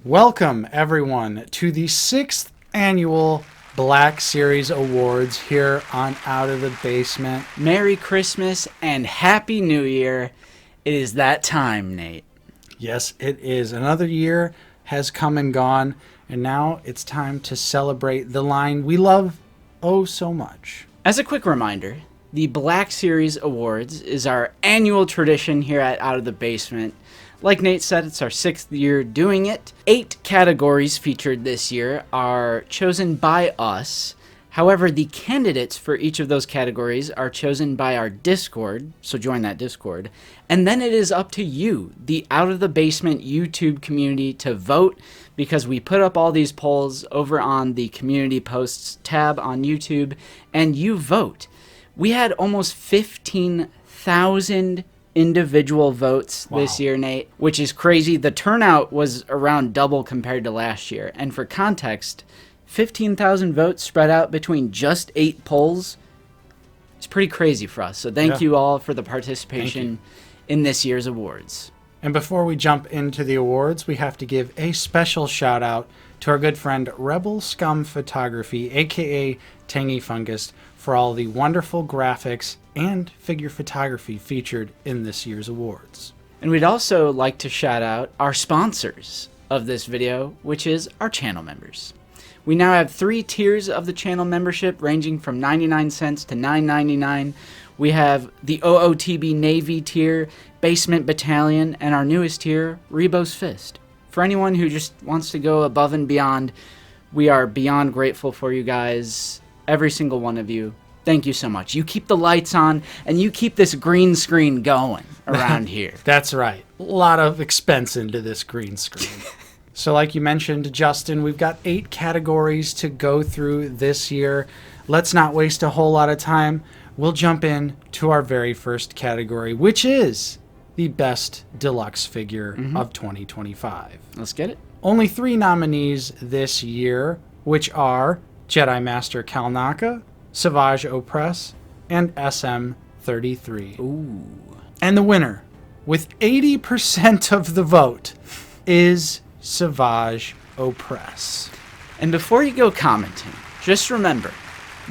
Welcome, everyone, to the 6th annual Black Series Awards here on Out of the Basement. Merry Christmas and Happy New Year. It is that time, Nate. Yes, it is. Another year has come and gone, and now it's time to celebrate the line we love oh so much. As a quick reminder, the Black Series Awards is our annual tradition here at Out of the Basement. Like Nate said, it's our 6th year doing it. 8 categories featured this year are chosen by us. However, the candidates for each of those categories are chosen by our Discord, so join that Discord. And then it is up to you, the Out of the Basement YouTube community, to vote, because we put up all these polls over on the Community Posts tab on YouTube, and you vote. We had almost 15,000 individual votes this year, Nate, which is crazy. The turnout was around double compared to last year. And for context, 15,000 votes spread out between just 8 polls. It's pretty crazy for us. So thank you all for the participation in this year's awards. And before we jump into the awards, we have to give a special shout out to our good friend Rebel Scum Photography, aka Tangy Fungus, for all the wonderful graphics and figure photography featured in this year's awards. And we'd also like to shout out our sponsors of this video, which is our channel members. We now have 3 tiers of the channel membership, ranging from 99 cents to $9.99. We have the OOTB Navy tier, Basement Battalion, and our newest tier, Rebo's Fist. For anyone who just wants to go above and beyond, we are beyond grateful for you guys, every single one of you. Thank you so much. You keep the lights on, and you keep this green screen going around here. That's right. A lot of expense into this green screen. So like you mentioned, Justin, we've got 8 categories to go through this year. Let's not waste a whole lot of time. We'll jump in to our very first category, which is the Best Deluxe Figure of 2025. Let's get it. Only 3 nominees this year, which are Jedi Master Kalnaka, Savage Opress, and SM33. Ooh. And the winner, with 80% of the vote, is Savage Opress. And before you go commenting, just remember,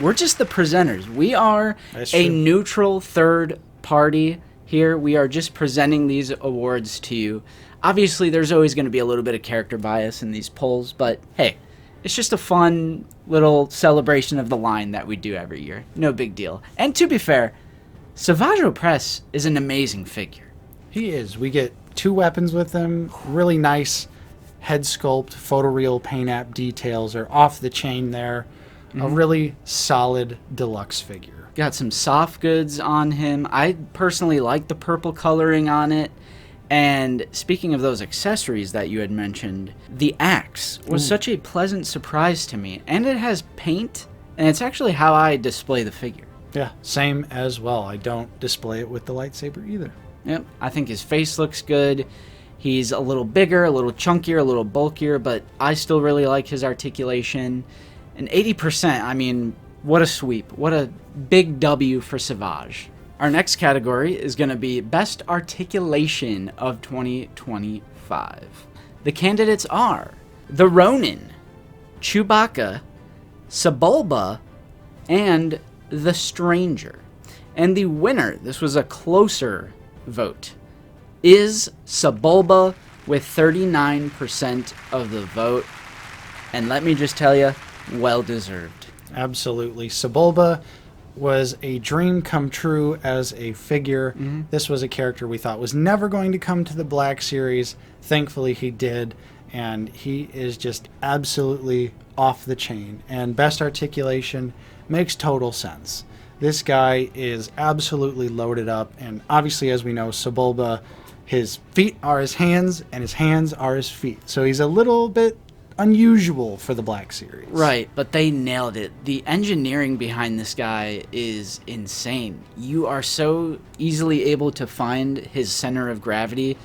we're just the presenters. We are a neutral third party here. We are just presenting these awards to you. Obviously, there's always going to be a little bit of character bias in these polls, but hey, it's just a fun little celebration of the line that we do every year. No big deal. And to be fair, Savage Opress is an amazing figure. He is. We get 2 weapons with him. Really nice head sculpt, photoreal paint app details are off the chain there. A really solid deluxe figure. Got some soft goods on him. I personally like the purple coloring on it. And speaking of those accessories that you had mentioned, the axe was such a pleasant surprise to me. And it has paint, and it's actually how I display the figure. Yeah, same as well. I don't display it with the lightsaber either. Yep, I think his face looks good. He's a little bigger, a little chunkier, a little bulkier, but I still really like his articulation. And 80%, I mean, what a sweep. What a big W for Savage. Our next category is going to be Best Articulation of 2025. The candidates are the Ronin, Chewbacca, Sebulba, and the Stranger. And the winner, this was a closer vote, is Sebulba with 39% of the vote. And let me just tell you, well deserved. Absolutely. Sebulba was a dream come true as a figure. This was a character we thought was never going to come to the Black Series. Thankfully he did, and he is just absolutely off the chain. And Best Articulation makes total sense. This guy is absolutely loaded up, and obviously, as we know, Sebulba, his feet are his hands, and his hands are his feet. So he's a little bit unusual for the Black Series. Right, but they nailed it. The engineering behind this guy is insane. You are so easily able to find his center of gravity,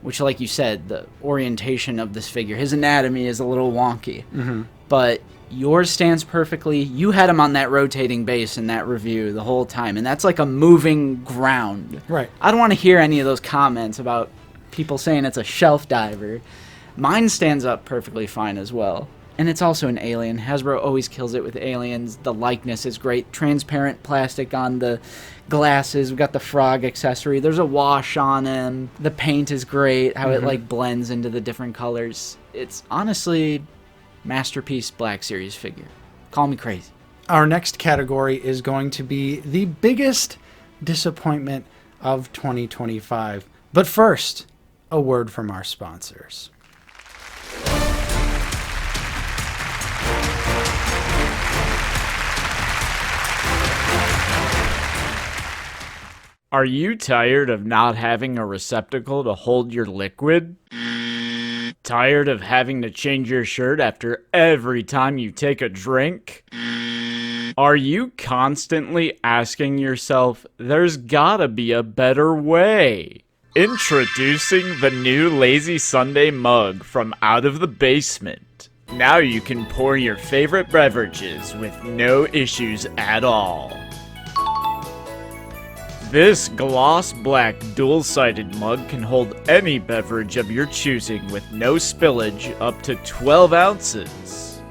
which, like you said, the orientation of this figure, his anatomy is a little wonky. But yours stands perfectly. You had him on that rotating base in that review the whole time, and that's like a moving ground. Right. I don't want to hear any of those comments about people saying it's a shelf diver. Mine stands up perfectly fine as well. And it's also an alien. Hasbro always kills it with aliens. The likeness is great. Transparent plastic on the glasses. We've got the frog accessory. There's a wash on him. The paint is great. How it like blends into the different colors. It's honestly masterpiece Black Series figure. Call me crazy. Our next category is going to be the biggest disappointment of 2025. But first, a word from our sponsors. Are you tired of not having a receptacle to hold your liquid? Tired of having to change your shirt after every time you take a drink? Are you constantly asking yourself, there's gotta be a better way? Introducing the new Lazy Sunday mug from Out of the Basement. Now you can pour your favorite beverages with no issues at all. This gloss black dual-sided mug can hold any beverage of your choosing with no spillage up to 12 ounces.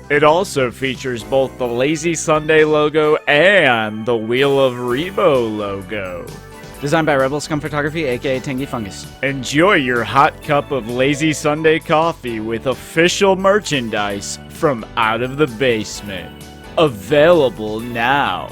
It also features both the Lazy Sunday logo and the Wheel of Rebo logo. Designed by Rebel Scum Photography, aka Tangy Fungus. Enjoy your hot cup of Lazy Sunday coffee with official merchandise from Out of the Basement. Available now.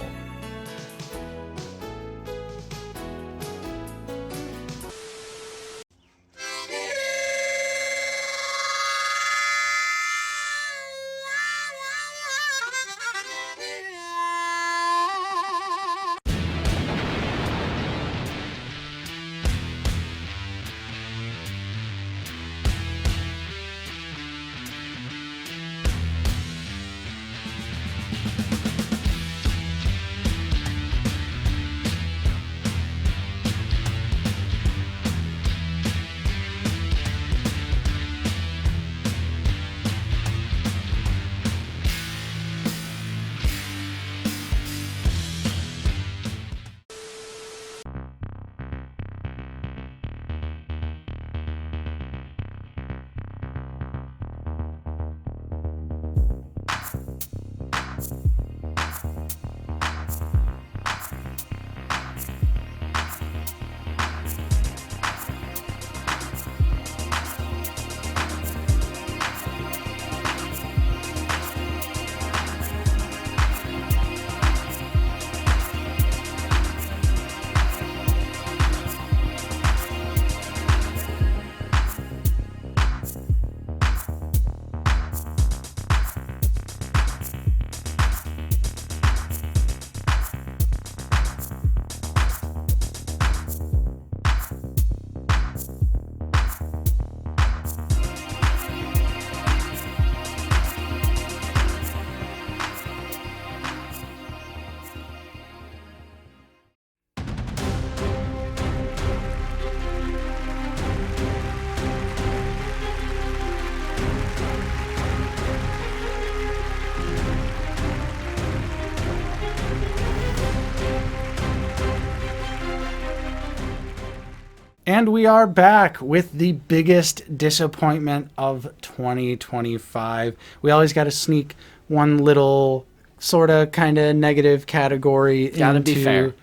And we are back with the biggest disappointment of 2025. We always got to sneak one little sort of kind of negative category Gotta be fair. into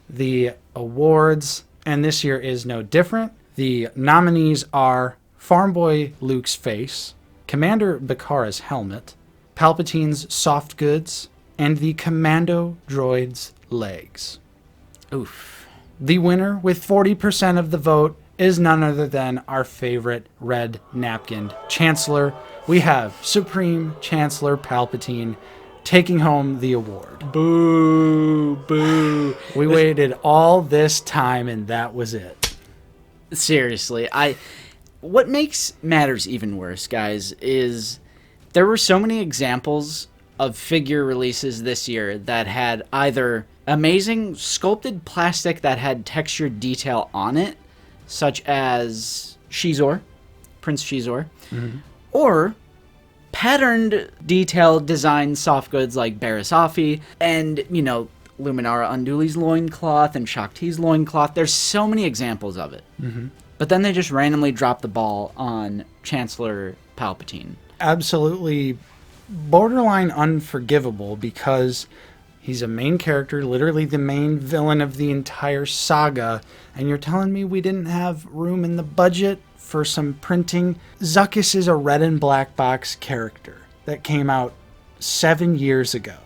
the awards. And this year is no different. The nominees are Farm Boy Luke's face, Commander Bakara's helmet, Palpatine's soft goods, and the Commando droid's legs. Oof. The winner, with 40% of the vote, is none other than our favorite red napkined Chancellor. We have Supreme Chancellor Palpatine taking home the award. Boo, boo. We waited all this time and that was it. Seriously, what makes matters even worse, guys, is there were so many examples of figure releases this year that had either amazing sculpted plastic that had textured detail on it, such as Shizor, Prince Shizor, or patterned, detailed design soft goods like Barasafi and, Luminara Unduli's loincloth and Shakti's loincloth. There's so many examples of it. But then they just randomly dropped the ball on Chancellor Palpatine. Absolutely borderline unforgivable, because he's a main character, literally the main villain of the entire saga, and you're telling me we didn't have room in the budget for some printing? Zuckuss is a red and black box character that came out 7 years ago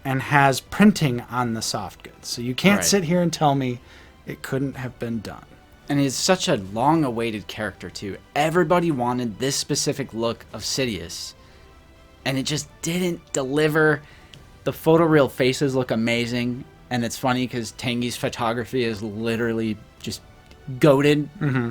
and has printing on the soft goods. So you can't sit here and tell me it couldn't have been done. And he's such a long-awaited character, too. Everybody wanted this specific look of Sidious, and it just didn't deliver. The photoreal faces look amazing, and it's funny because Tanguy's photography is literally just goated,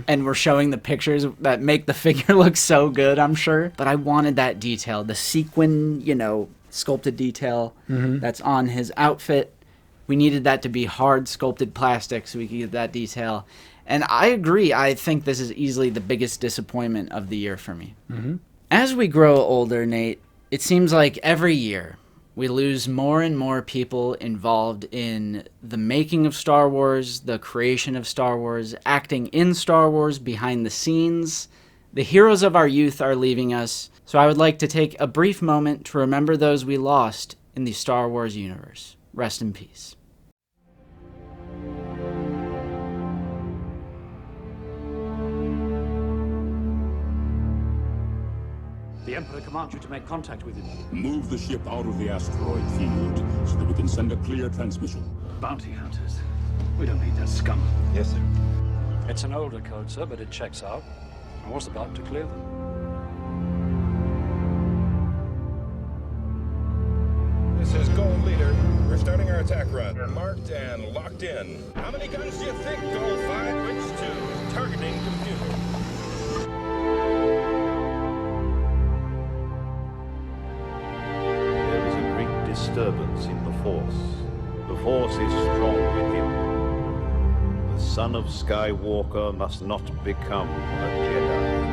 and we're showing the pictures that make the figure look so good, I'm sure. But I wanted that detail, the sequin, sculpted detail that's on his outfit. We needed that to be hard sculpted plastic so we could get that detail. And I agree. I think this is easily the biggest disappointment of the year for me. As we grow older, Nate, it seems like every year we lose more and more people involved in the making of Star Wars, the creation of Star Wars, acting in Star Wars, behind the scenes. The heroes of our youth are leaving us, so I would like to take a brief moment to remember those we lost in the Star Wars universe. Rest in peace. The Emperor commands you to make contact with him. Move the ship out of the asteroid field so that we can send a clear transmission. Bounty hunters. We don't need that scum. Yes, sir. It's an older code, sir, but it checks out. I was about to clear them. This is Gold Leader. We're starting our attack run. Marked and locked in. How many guns do you think, Gold 5? Which to targeting computer. There is a great disturbance in the Force. The Force is strong with him. The son of Skywalker must not become a Jedi.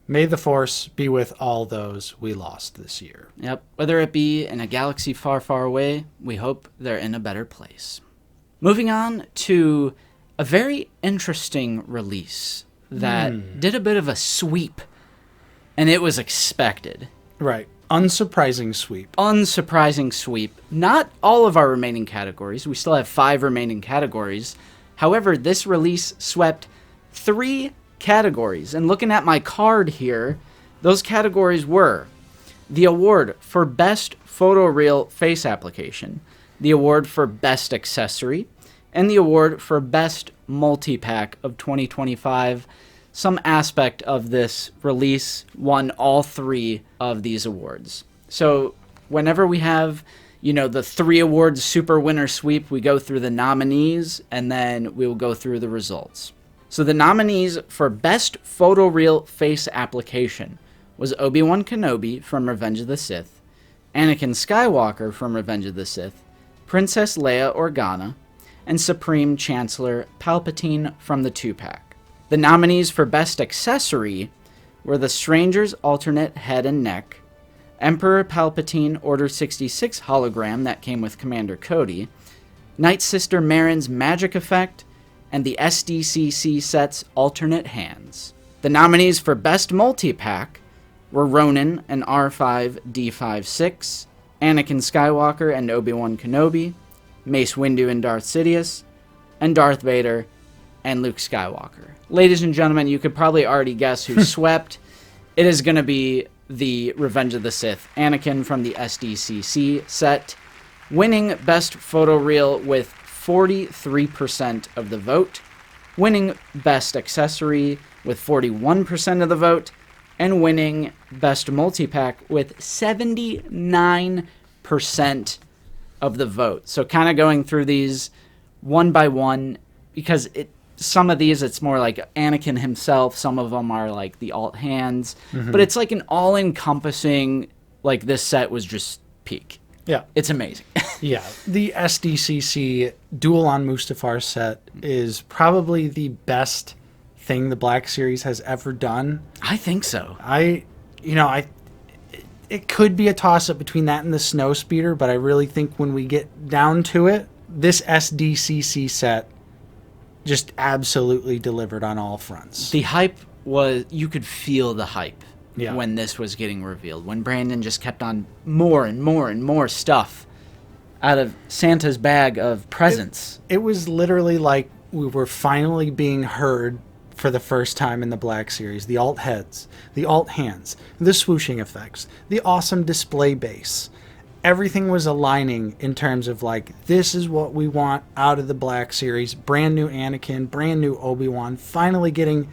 May the Force be with all those we lost this year. Yep. Whether it be in a galaxy far, far away, we hope they're in a better place. Moving on to a very interesting release that did a bit of a sweep, and it was expected. Right. Unsurprising sweep. Unsurprising sweep. Not all of our remaining categories. We still have 5 remaining categories. However, this release swept 3 categories. And looking at my card here, those categories were the award for Best Photoreal Face Application, the award for Best Accessory, and the award for Best Multi-Pack of 2025. Some aspect of this release won all 3 of these awards. So whenever we have, the 3 awards super winner sweep, we go through the nominees and then we will go through the results. So the nominees for Best Photoreal Face Application was Obi-Wan Kenobi from Revenge of the Sith, Anakin Skywalker from Revenge of the Sith, Princess Leia Organa, and Supreme Chancellor Palpatine from the 2-pack. The nominees for Best Accessory were the Stranger's alternate head and neck, Emperor Palpatine Order 66 hologram that came with Commander Cody, Night Sister Marin's magic effect, and the SDCC set's alternate hands. The nominees for Best Multi-Pack were Ronin and R5-D56, Anakin Skywalker and Obi-Wan Kenobi, Mace Windu and Darth Sidious, and Darth Vader and Luke Skywalker. Ladies and gentlemen, you could probably already guess who swept. It is going to be the Revenge of the Sith Anakin from the SDCC set, winning Best Photoreal with 43% of the vote, winning Best Accessory with 41% of the vote, and winning Best Multipack with 79% of the vote. So kind of going through these one by one, because some of these it's more like Anakin himself, some of them are like the alt hands, but it's like an all-encompassing, like this set was just peak. Yeah. It's amazing. Yeah. The SDCC Duel on Mustafar set is probably the best thing the Black Series has ever done. I think so. It could be a toss-up between that and the Snowspeeder, but I really think when we get down to it, this SDCC set just absolutely delivered on all fronts. The hype was, you could feel the hype Yeah. when this was getting revealed, when Brandon just kept on more and more and more stuff out of Santa's bag of presents. It was literally like we were finally being heard for the first time in the Black Series. The alt heads, the alt hands, the swooshing effects, the awesome display base. Everything was aligning in terms of like, this is what we want out of the Black Series. Brand new Anakin, brand new Obi-Wan, finally getting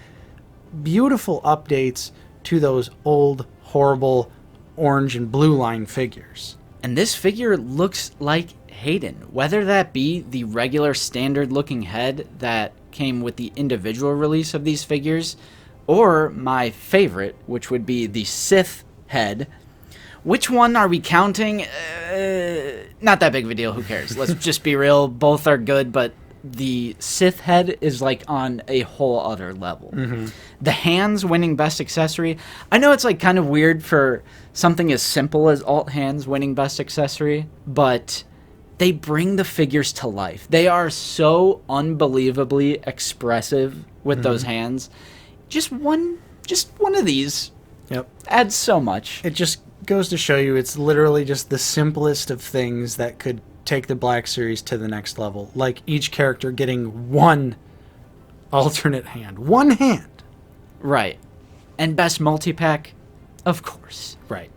beautiful updates to those old, horrible orange and blue line figures. And this figure looks like Hayden, whether that be the regular standard looking head that came with the individual release of these figures, or my favorite, which would be the Sith head. Which one are we counting? Not that big of a deal. Who cares? Let's just be real. Both are good, but the Sith head is like on a whole other level. The hands winning Best Accessory. I know it's like kind of weird for something as simple as alt hands winning Best Accessory, but they bring the figures to life. They are so unbelievably expressive with those hands. Just one of these adds so much. It just goes to show you it's literally just the simplest of things that could take the Black Series to the next level. Like each character getting one alternate hand. One hand. Right. And Best Multipack, of course. Right.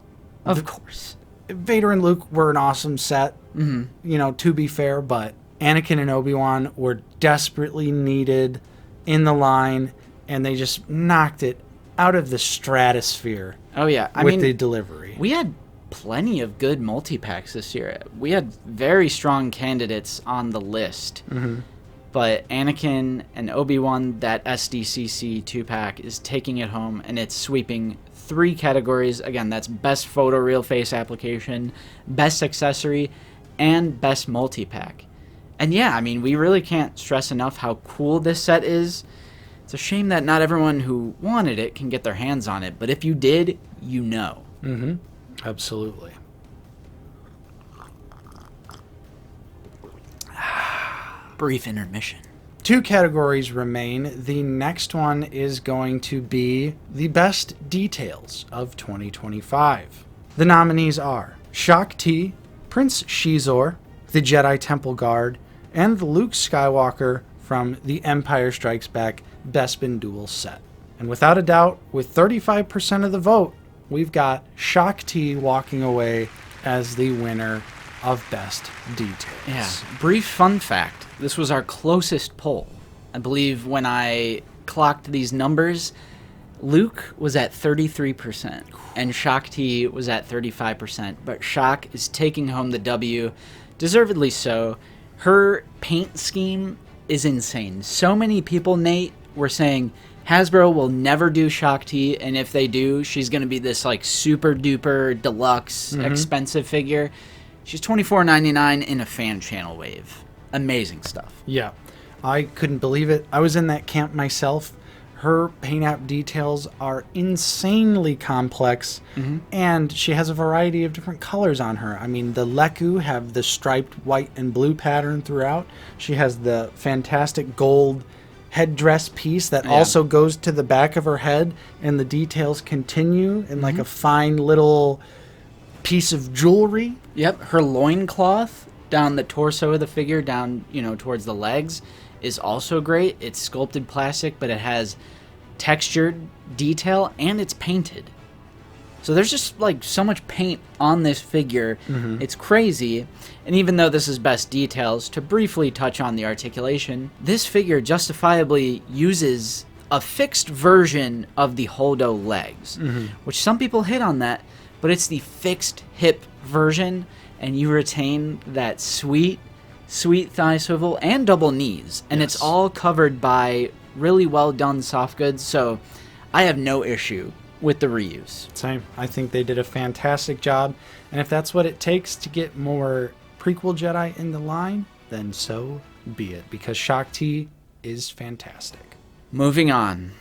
Of course. Vader and Luke were an awesome set, to be fair, but Anakin and Obi-Wan were desperately needed in the line, and they just knocked it out of the stratosphere. Oh, yeah. I with mean, the delivery. We had plenty of good multi-packs this year. We had very strong candidates on the list. But Anakin and Obi-Wan, that SDCC 2-pack, is taking it home, and it's sweeping 3 categories. Again, that's Best Photoreal Face Application, Best Accessory, and Best Multi-Pack. And yeah, I mean, we really can't stress enough how cool this set is. It's a shame that not everyone who wanted it can get their hands on it, but if you did, you know. Absolutely. Brief intermission. 2 categories remain. The next one is going to be the best details of 2025. The nominees are Shak Ti, Prince Shizor, the Jedi Temple Guard, and the Luke Skywalker from the Empire Strikes Back Bespin Duel set. And without a doubt, with 35% of the vote, we've got Shak Ti walking away as the winner of Best Details. Yeah. Brief fun fact. This was our closest poll. I believe when I clocked these numbers, Luke was at 33% and Shak Ti was at 35%. But Shak is taking home the W, deservedly so. Her paint scheme is insane. So many people, Nate, were saying Hasbro will never do Shak Ti, and if they do, she's going to be this like super duper deluxe expensive figure. She's $24.99 in a fan channel wave. Amazing stuff. Yeah, I couldn't believe it. I was in that camp myself. Her paint app details are insanely complex, and she has a variety of different colors on her. I mean, the Leku have the striped white and blue pattern throughout. She has the fantastic gold headdress piece that also goes to the back of her head, and the details continue in like a fine little piece of jewelry. Yep, her loincloth down the torso of the figure, down, towards the legs, is also great. It's sculpted plastic, but it has textured detail and it's painted. So there's just like so much paint on this figure. It's crazy. And even though this is best details, to briefly touch on the articulation, this figure justifiably uses a fixed version of the Holdo legs, which some people hit on that, but it's the fixed hip version, and you retain that sweet thigh swivel and double knees, and it's all covered by really well done soft goods, so I have no issue with the reuse. Same. I think they did a fantastic job, and if that's what it takes to get more prequel Jedi in the line, then so be it, because Shaak Ti is fantastic. Moving on,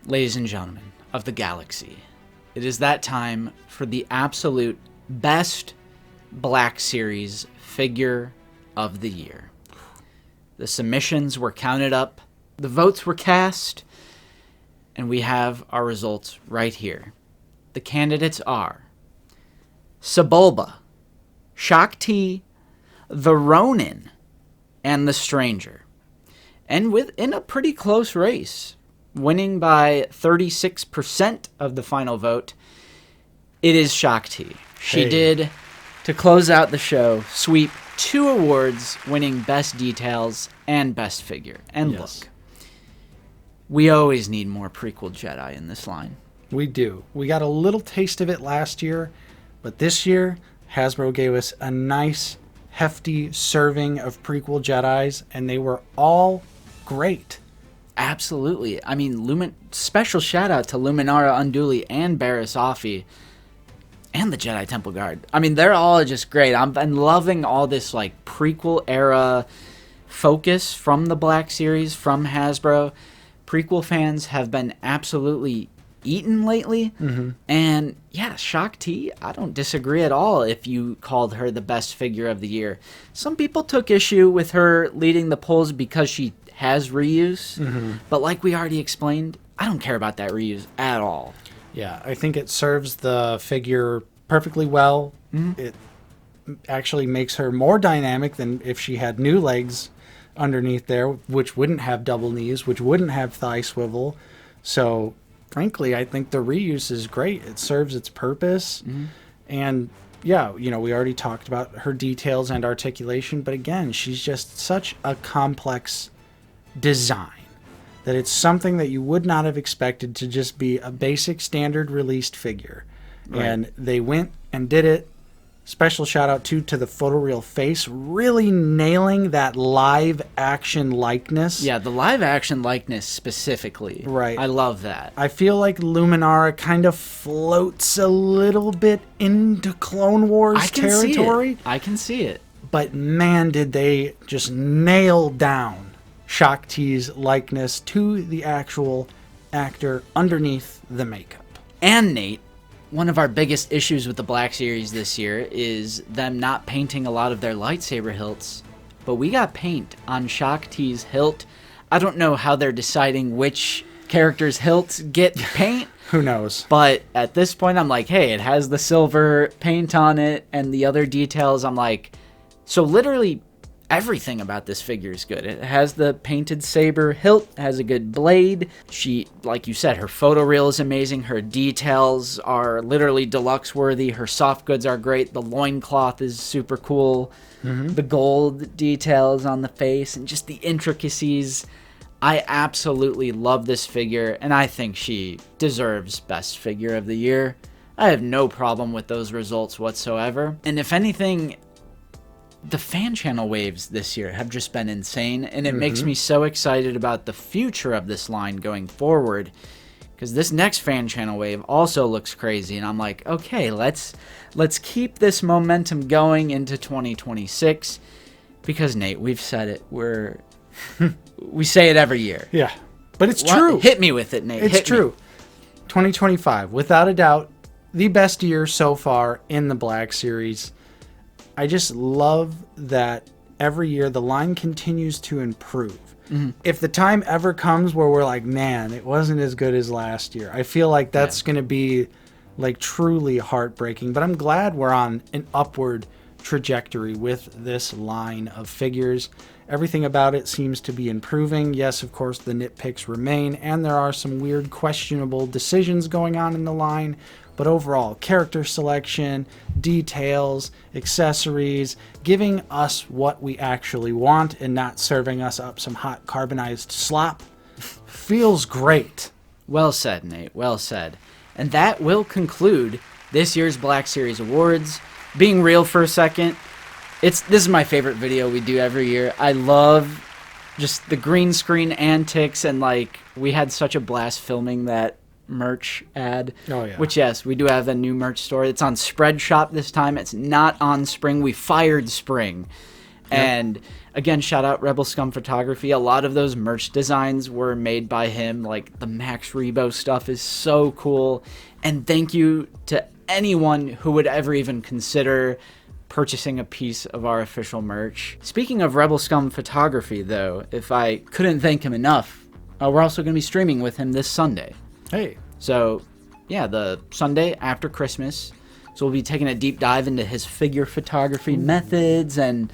ladies and gentlemen of the galaxy, it is that time for the absolute best Black Series figure of the year. The submissions were counted up, the votes were cast, and we have our results right here. The candidates are Sebulba, Shaak Ti, the Ronin, and the Stranger. And within a pretty close race, winning by 36% of the final vote, it is Shaak Ti. She did, to close out the show, sweep 2 awards, winning Best Details and Best Figure. And look, we always need more prequel Jedi in this line. We do. We got a little taste of it last year, but this year, Hasbro gave us a nice, hefty serving of prequel Jedis, and they were all great. Absolutely. I mean, special shout out to Luminara Unduli and Barriss Offee and the Jedi Temple Guard. I mean, they're all just great. I'm loving all this like prequel era focus from the Black Series, from Hasbro. Prequel fans have been absolutely eaten lately. And yeah, Shaak Ti, I don't disagree at all if you called her the best figure of the year. Some people took issue with her leading the polls because she has reuse, but like we already explained, I don't care about that reuse at all. Yeah, I think it serves the figure perfectly well. It actually makes her more dynamic than if she had new legs underneath there, which wouldn't have double knees, which wouldn't have thigh swivel. So frankly, I think the reuse is great. It serves its purpose. And yeah, you know, we already talked about her details and articulation, but again, she's just such a complex design that it's something that you would not have expected to just be a basic standard released figure. And they went and did it. Special shout out to the photoreal face, really nailing that live action likeness. Yeah, the live action likeness specifically. Right. I love that. I feel like Luminara kind of floats a little bit into Clone Wars territory. I can see it. But man, did they just nail down Shaak Ti's likeness to the actual actor underneath the makeup. And Nate, one of our biggest issues with the Black Series this year is them not painting a lot of their lightsaber hilts. But we got paint on Shaak Ti's hilt. I don't know how they're deciding which character's hilts get paint. Who knows? But at this point, I'm like, hey, it has the silver paint on it and the other details. I'm like, so literally everything about this figure is good. It has the painted saber hilt, has a good blade. She, like you said, her photoreal is amazing. Her details are literally deluxe worthy. Her soft goods are great. The loincloth is super cool. The gold details on the face and just the intricacies. I absolutely love this figure, and I think she deserves Best Figure of the Year. I have no problem with those results whatsoever. And if anything, the fan channel waves this year have just been insane, and it makes me so excited about the future of this line going forward, because this next fan channel wave also looks crazy, and I'm like, okay, let's keep this momentum going into 2026, because Nate, we've said it, we say it every year. Yeah, but it's true. Hit me with it, Nate. It's true. 2025, without a doubt, the best year so far in the Black Series. I just love that every year the line continues to improve. If the time ever comes where we're like, man, it wasn't as good as last year, I feel like that's going to be like truly heartbreaking. But I'm glad we're on an upward trajectory with this line of figures. Everything about it seems to be improving. Yes, of course, the nitpicks remain, and there are some weird, questionable decisions going on in the line. But overall, character selection, details, accessories, giving us what we actually want and not serving us up some hot carbonized slop feels great. Well said, Nate. Well said. And that will conclude this year's Black Series Awards. Being real for a second, this is my favorite video we do every year. I love just the green screen antics, and like we had such a blast filming that merch ad. Oh, yeah. Which, yes, we do have a new merch store. It's on Spreadshop this time. It's not on Spring. We fired Spring. Yep. And again, shout out Rebel Scum Photography. A lot of those merch designs were made by him. Like the Max Rebo stuff is so cool. And thank you to anyone who would ever even consider purchasing a piece of our official merch. Speaking of Rebel Scum Photography, though, if I couldn't thank him enough, we're also going to be streaming with him this Sunday. Hey. So, yeah, the Sunday after Christmas. So we'll be taking a deep dive into his figure photography methods and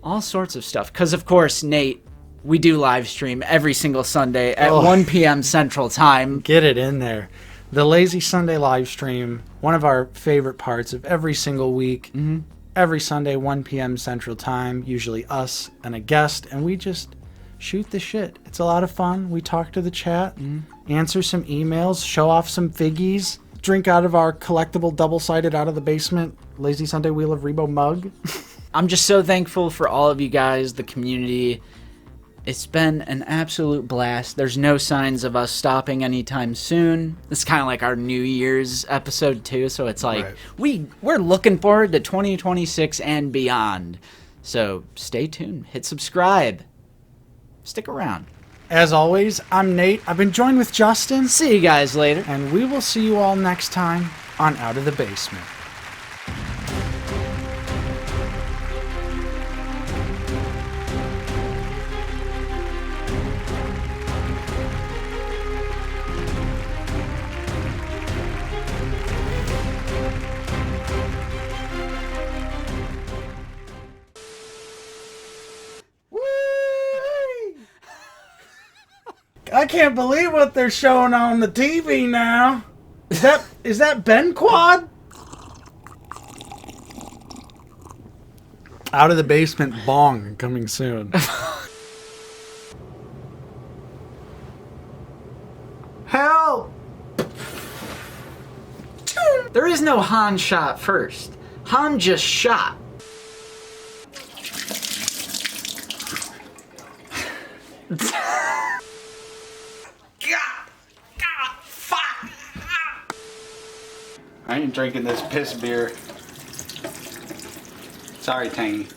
all sorts of stuff. Because, of course, Nate, we do live stream every single Sunday at 1 p.m. Central Time. Get it in there. The Lazy Sunday live stream, one of our favorite parts of every single week. Mm-hmm. Every Sunday, 1 p.m. Central Time, usually us and a guest, and we just shoot the shit. It's a lot of fun. We talk to the chat, answer some emails, show off some figgies, drink out of our collectible double-sided out of the basement Lazy Sunday Wheel of Rebo mug. I'm just so thankful for all of you guys, the community. It's been an absolute blast. There's no signs of us stopping anytime soon. It's kind of like our New Year's episode too, so it's like we're looking forward to 2026 and beyond. So stay tuned, hit subscribe, stick around. As always, I'm Nate. I've been joined with Justin. See you guys later. And we will see you all next time on Out of the Basement. I can't believe what they're showing on the TV now. Is that Ben Quad? Out of the Basement bong coming soon. Help! There is no Han shot first. Han just shot. I ain't drinking this piss beer. Sorry, Tangy.